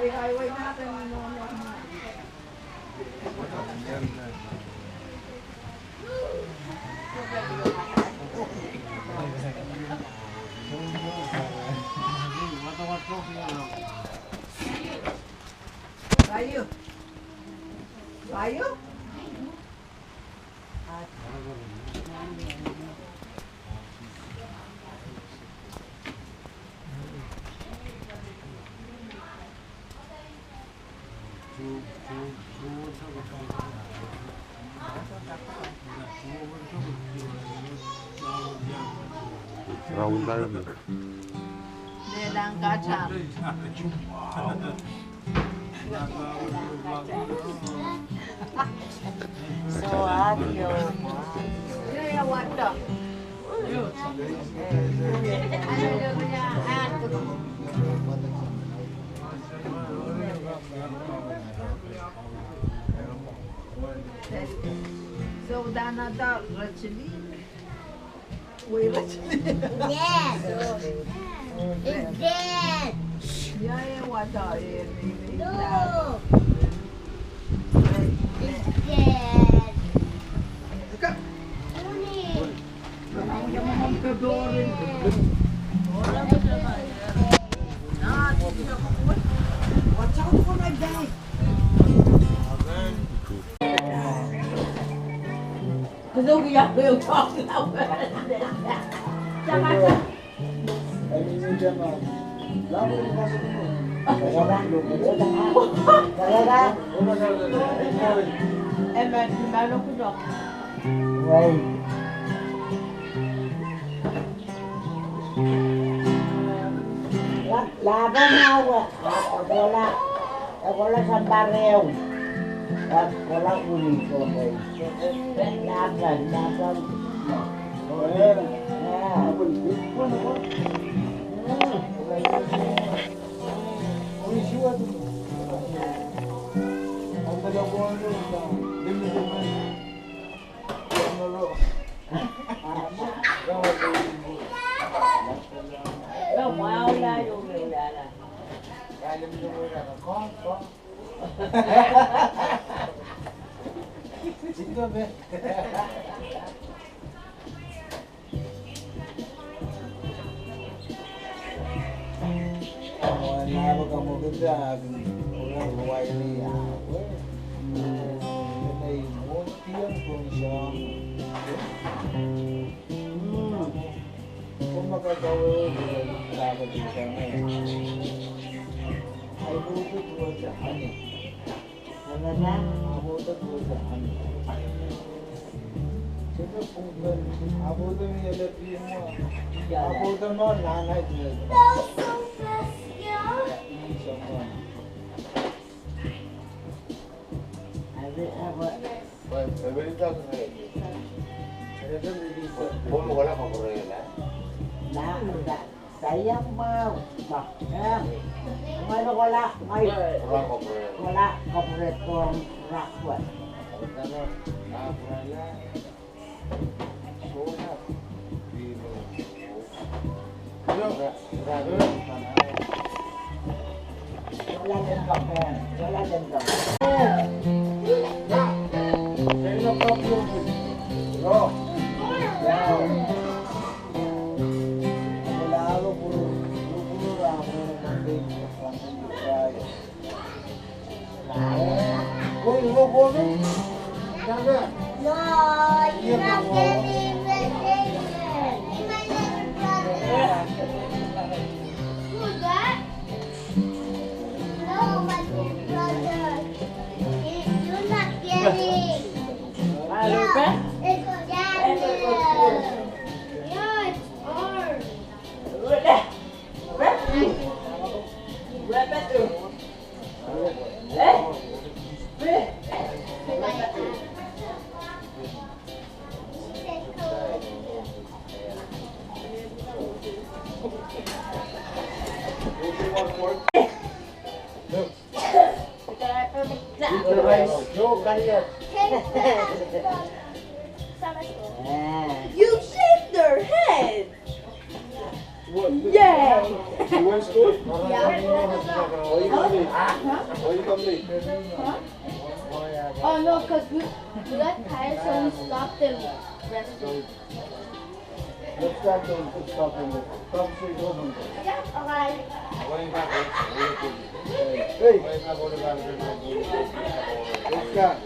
highway natin. Tayo. Tayo? Raul tayo na. Nelang kacang. So adiyo. Iya wanda. So dana da rachli. Wait rachli. Yes. It's dead. Ya ya wada No. It's dead. Watch out for my guy. Đâu bây giờ đều cho đâu. Em bao lâu cũng được. Laban ako. Ako lang sa bareo. At wala uli ko. Laban. Saya mau bahkan wala kompletor rakwat. No, you're not getting vacation. You're my little brother. Who's that? No, my little brother. You're not getting. Yeah, it's Daniel. Yeah, it's ours. You shaved their head. Yay! You went to school? Yeah. Why you come late? Huh? Why you come late? Huh? Oh no, because we got tired, so we stopped and rested. Let's start doing good stuff in this. Come straight home. Yeah, alright. Hey, let's start.